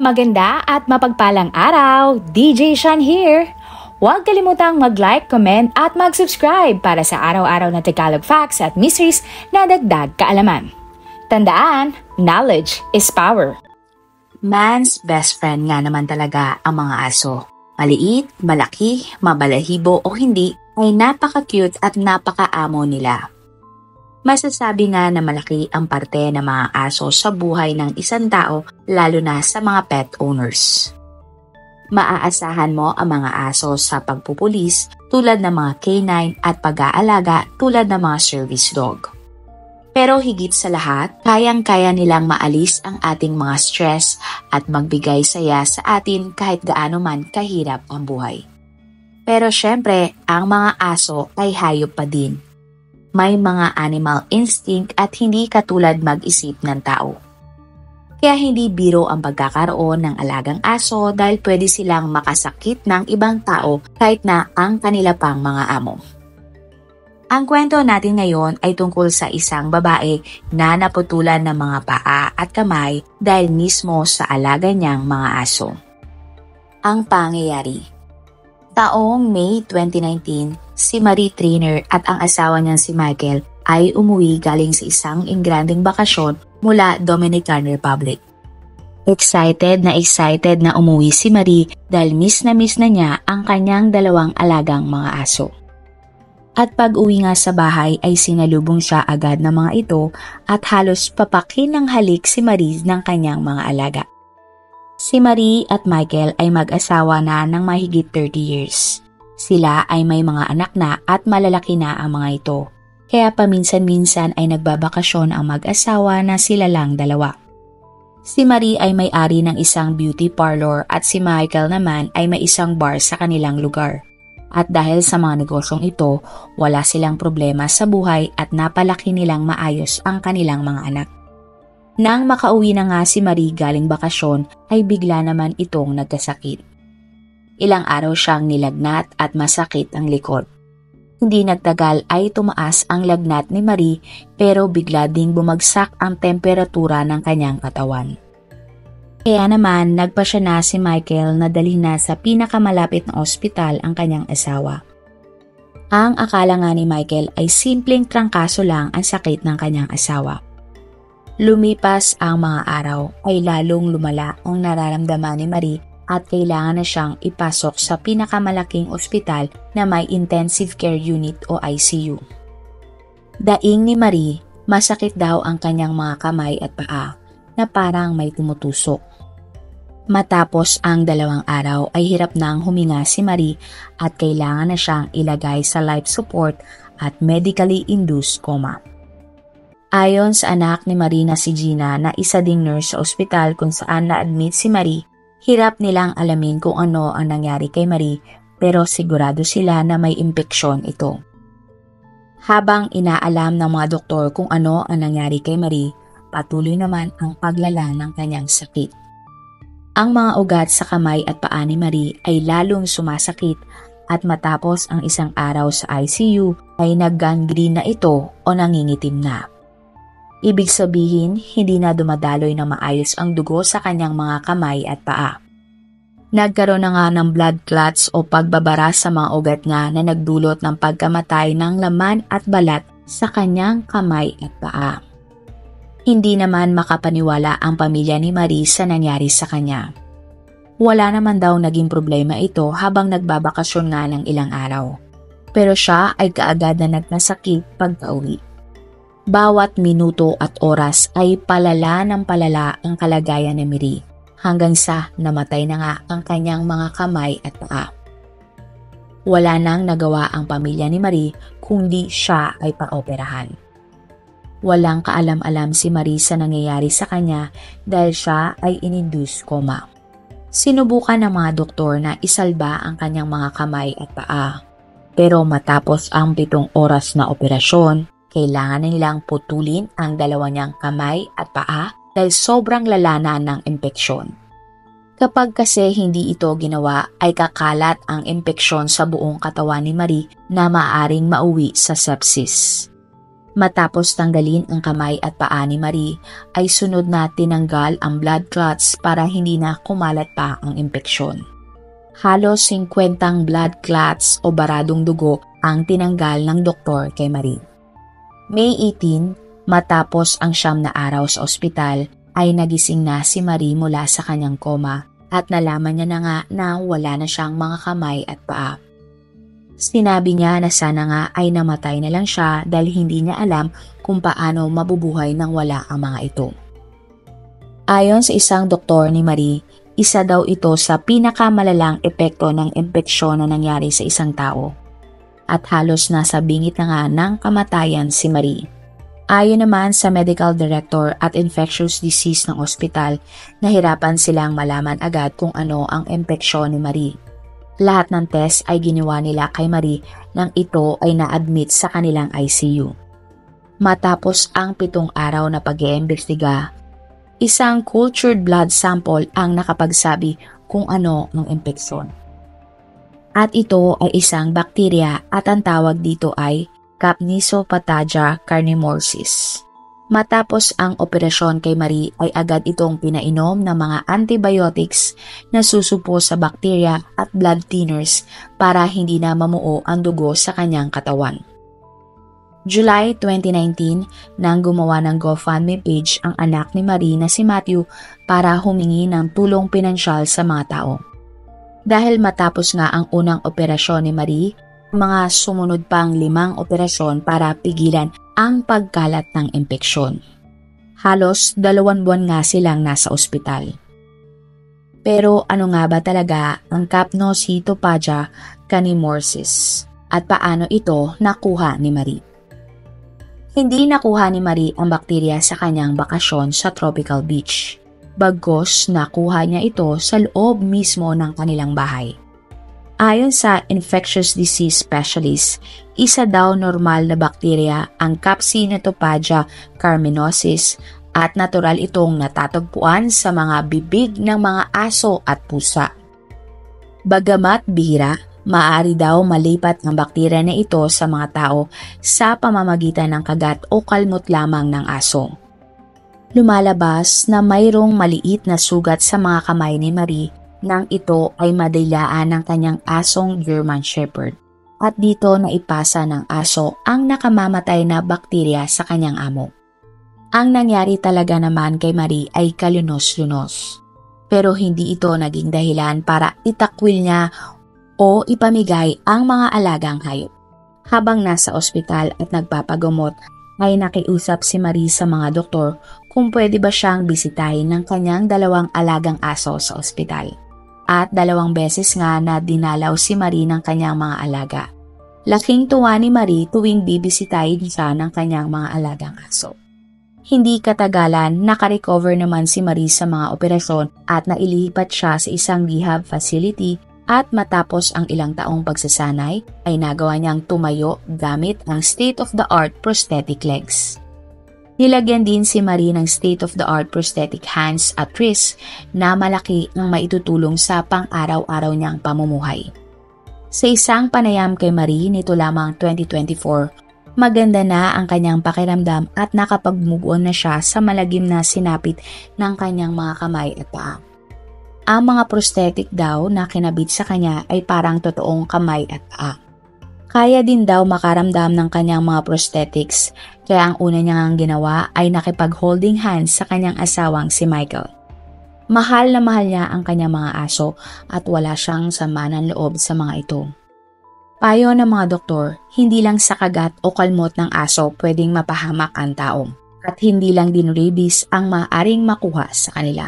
Maganda at mapagpalang araw! DJ Sean here! Huwag kalimutang mag-like, comment at mag-subscribe para sa araw-araw na Tagalog facts at mysteries na dagdag kaalaman. Tandaan, knowledge is power. Man's best friend nga naman talaga ang mga aso. Maliit, malaki, mabalahibo o hindi ay napaka-cute at napaka-amo nila. Masasabi nga na malaki ang parte ng mga aso sa buhay ng isang tao, lalo na sa mga pet owners. Maaasahan mo ang mga aso sa pagpupulis tulad ng mga canine at pag-aalaga tulad ng mga service dog. Pero higit sa lahat, kayang-kaya nilang maalis ang ating mga stress at magbigay saya sa atin kahit gaano man kahirap ang buhay. Pero syempre, ang mga aso ay hayop pa din. May mga animal instinct at hindi katulad mag-isip ng tao. Kaya hindi biro ang pagkakaroon ng alagang aso dahil pwede silang makasakit ng ibang tao kahit na ang kanila pang mga amo. Ang kwento natin ngayon ay tungkol sa isang babae na naputulan ng mga paa at kamay dahil mismo sa alaga niyang mga aso. Ang pangyayari. Taong May 2019, si Marie Trainer at ang asawa niyang si Michael ay umuwi galing sa isang engrandeng bakasyon mula Dominican Republic. Excited na umuwi si Marie dahil miss na niya ang kanyang dalawang alagang mga aso. At pag uwi nga sa bahay ay sinalubong siya agad ng mga ito at halos papakin ng halik si Marie ng kanyang mga alaga. Si Marie at Michael ay mag-asawa na ng mahigit 30 years. Sila ay may mga anak na at malalaki na ang mga ito. Kaya paminsan-minsan ay nagbabakasyon ang mag-asawa na sila lang dalawa. Si Marie ay may-ari ng isang beauty parlor at si Michael naman ay may isang bar sa kanilang lugar. At dahil sa mga negosyong ito, wala silang problema sa buhay at napalaki nilang maayos ang kanilang mga anak. Nang makauwi na nga si Marie galing bakasyon ay bigla naman itong nagkasakit. Ilang araw siyang nilagnat at masakit ang likod. Hindi nagtagal ay tumaas ang lagnat ni Marie pero bigla ding bumagsak ang temperatura ng kanyang katawan. Kaya naman nagpasya na si Michael na dalhin na sa pinakamalapit na ospital ang kanyang asawa. Ang akala nga ni Michael ay simpleng trangkaso lang ang sakit ng kanyang asawa. Lumipas ang mga araw ay lalong lumala ang nararamdaman ni Marie at kailangan na siyang ipasok sa pinakamalaking ospital na may intensive care unit o ICU. Daing ni Marie, masakit daw ang kanyang mga kamay at paa na parang may tumutusok. Matapos ang 2 araw ay hirap nang huminga si Marie at kailangan na siyang ilagay sa life support at medically induced coma. Ayon sa anak ni Marie na si Gina na isa ding nurse sa ospital kung saan na-admit si Marie, hirap nilang alamin kung ano ang nangyari kay Marie pero sigurado sila na may impeksyon ito. Habang inaalam ng mga doktor kung ano ang nangyari kay Marie, patuloy naman ang paglala ng kanyang sakit. Ang mga ugat sa kamay at paa ni Marie ay lalong sumasakit at matapos ang isang araw sa ICU ay nag-gangrene na ito o nangingitim na. Ibig sabihin, hindi na dumadaloy na maayos ang dugo sa kanyang mga kamay at paa. Nagkaroon na nga ng blood clots o pagbabara sa mga ugat nga na nagdulot ng pagkamatay ng laman at balat sa kanyang kamay at paa. Hindi naman makapaniwala ang pamilya ni Marie sa nangyari sa kanya. Wala naman daw naging problema ito habang nagbabakasyon nga ng ilang araw. Pero siya ay kaagad na nagkasakit pagka-uwi. Bawat minuto at oras ay palala ng palala ang kalagayan ni Marie hanggang sa namatay na nga ang kanyang mga kamay at paa. Wala nang nagawa ang pamilya ni Marie kundi siya ay paoperahan. Walang kaalam-alam si Marie sa nangyayari sa kanya dahil siya ay in-induced coma. Sinubukan ng mga doktor na isalba ang kanyang mga kamay at paa. Pero matapos ang 7 oras na operasyon, kailangan nilang putulin ang 2 niyang kamay at paa dahil sobrang lala na ng impeksyon. Kapag kasi hindi ito ginawa ay kakalat ang impeksyon sa buong katawan ni Marie na maaaring mauwi sa sepsis. Matapos tanggalin ang kamay at paa ni Marie, ay sunod na tinanggal ang blood clots para hindi na kumalat pa ang impeksyon. Halos 50 blood clots o baradong dugo ang tinanggal ng doktor kay Marie. May 18, matapos ang 9 na araw sa ospital, ay nagising na si Marie mula sa kanyang koma at nalaman niya na nga na wala na siyang mga kamay at paa. Sinabi niya na sana nga ay namatay na lang siya dahil hindi niya alam kung paano mabubuhay nang wala ang mga ito. Ayon sa isang doktor ni Marie, isa daw ito sa pinakamalalang epekto ng impeksyon na nangyari sa isang tao. At halos nasa bingit na nga ng kamatayan si Marie. Ayon naman sa medical director at infectious disease ng ospital, nahirapan silang malaman agad kung ano ang impeksyon ni Marie. Lahat ng test ay ginawa nila kay Marie nang ito ay na-admit sa kanilang ICU. Matapos ang 7 araw na pag-iimbestiga, isang cultured blood sample ang nakapagsabi kung ano ang impeksyon. At ito ay isang bakterya at ang tawag dito ay Capnisopatagia carnemorsis. Matapos ang operasyon kay Marie ay agad itong pinainom ng mga antibiotics na susupo sa bakterya at blood thinners para hindi na mamuo ang dugo sa kanyang katawan. July 2019, nang gumawa ng GoFundMe page ang anak ni Marie na si Matthew para humingi ng tulong pinansyal sa mga tao. Dahil matapos nga ang unang operasyon ni Marie, mga sumunod pang 5 operasyon para pigilan ang pagkalat ng impeksyon. Halos 2 buwan nga silang nasa ospital. Pero ano nga ba talaga ang Capnisopatagia carnemorsis at paano ito nakuha ni Marie? Hindi nakuha ni Marie ang bakterya sa kanyang bakasyon sa tropical beach. Bagkus nakuha niya ito sa loob mismo ng kanilang bahay. Ayon sa infectious disease specialist, isa daw normal na bakterya ang Capnisopatagia carnemorsis at natural itong natatagpuan sa mga bibig ng mga aso at pusa. Bagamat bihira, maaari daw malipat ang bakterya na ito sa mga tao sa pamamagitan ng kagat o kalmot lamang ng aso. Lumalabas na mayroong maliit na sugat sa mga kamay ni Marie nang ito ay madilaan ng kanyang asong German Shepherd. At dito naipasa ng aso ang nakamamatay na bakterya sa kanyang amo. Ang nangyari talaga naman kay Marie ay kalunos-lunos. Pero hindi ito naging dahilan para itakwil niya o ipamigay ang mga alagang hayop. Habang nasa ospital at nagpapagamot, ay nakiusap si Marie sa mga doktor kung pwede ba siyang bisitahin ng kanyang 2 alagang aso sa ospital. At 2 beses nga na dinalaw si Marie ng kanyang mga alaga. Laking tuwa ni Marie tuwing bibisitahin siya ng kanyang mga alagang aso. Hindi katagalan, nakarecover naman si Marie sa mga operasyon at nailipat siya sa isang rehab facility at matapos ang ilang taong pagsasanay ay nagawa niyang tumayo gamit ang state-of-the-art prosthetic legs. Nilagyan din si Marie ng state-of-the-art prosthetic hands at wrists na malaki ang maitutulong sa pang-araw-araw niyang pamumuhay. Sa isang panayam kay Marie nito lamang 2024, maganda na ang kanyang pakiramdam at nakapag-move on na siya sa malagim na sinapit ng kanyang mga kamay at paa. Ang mga prosthetic daw na kinabit sa kanya ay parang totoong kamay at paa. Kaya din daw makaramdam ng kanyang mga prosthetics, kaya ang una niyang ginawa ay nakipag-holding hands sa kanyang asawang si Michael. Mahal na mahal niya ang kanyang mga aso at wala siyang sama ng loob sa mga ito. Payo ng mga doktor, hindi lang sa kagat o kalmot ng aso pwedeng mapahamak ang tao at hindi lang din rabies ang maaaring makuha sa kanila.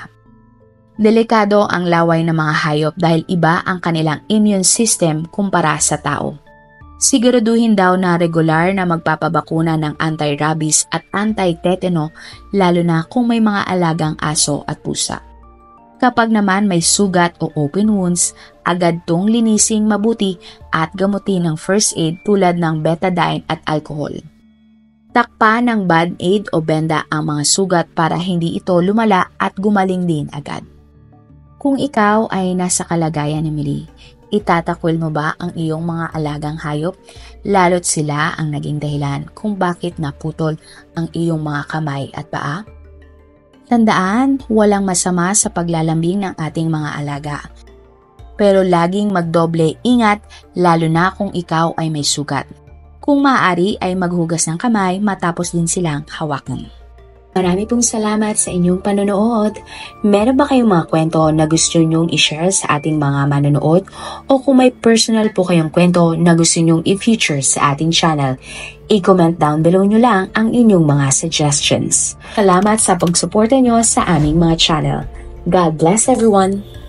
Delikado ang laway ng mga hayop dahil iba ang kanilang immune system kumpara sa tao. Siguraduhin daw na regular na magpapabakuna ng anti-rabies at anti-tetano lalo na kung may mga alagang aso at pusa. Kapag naman may sugat o open wounds, agad tong linising mabuti at gamutin ng first aid tulad ng betadine at alcohol. Takpan ng band-aid o benda ang mga sugat para hindi ito lumala at gumaling din agad. Kung ikaw ay nasa kalagayan ni Marie, Itatakwil mo ba ang iyong mga alagang hayop? Lalo't sila ang naging dahilan kung bakit naputol ang iyong mga kamay at paa? Tandaan, walang masama sa paglalambing ng ating mga alaga. Pero laging magdoble ingat lalo na kung ikaw ay may sugat. Kung maaari ay maghugas ng kamay matapos din silang hawakan. Marami pong salamat sa inyong panonood. Meron ba kayong mga kwento na gusto nyong i-share sa ating mga manonood? O kung may personal po kayong kwento na gusto nyong i-feature sa ating channel, i-comment down below nyo lang ang inyong mga suggestions. Salamat sa pagsuporta nyo sa aming mga channel. God bless everyone!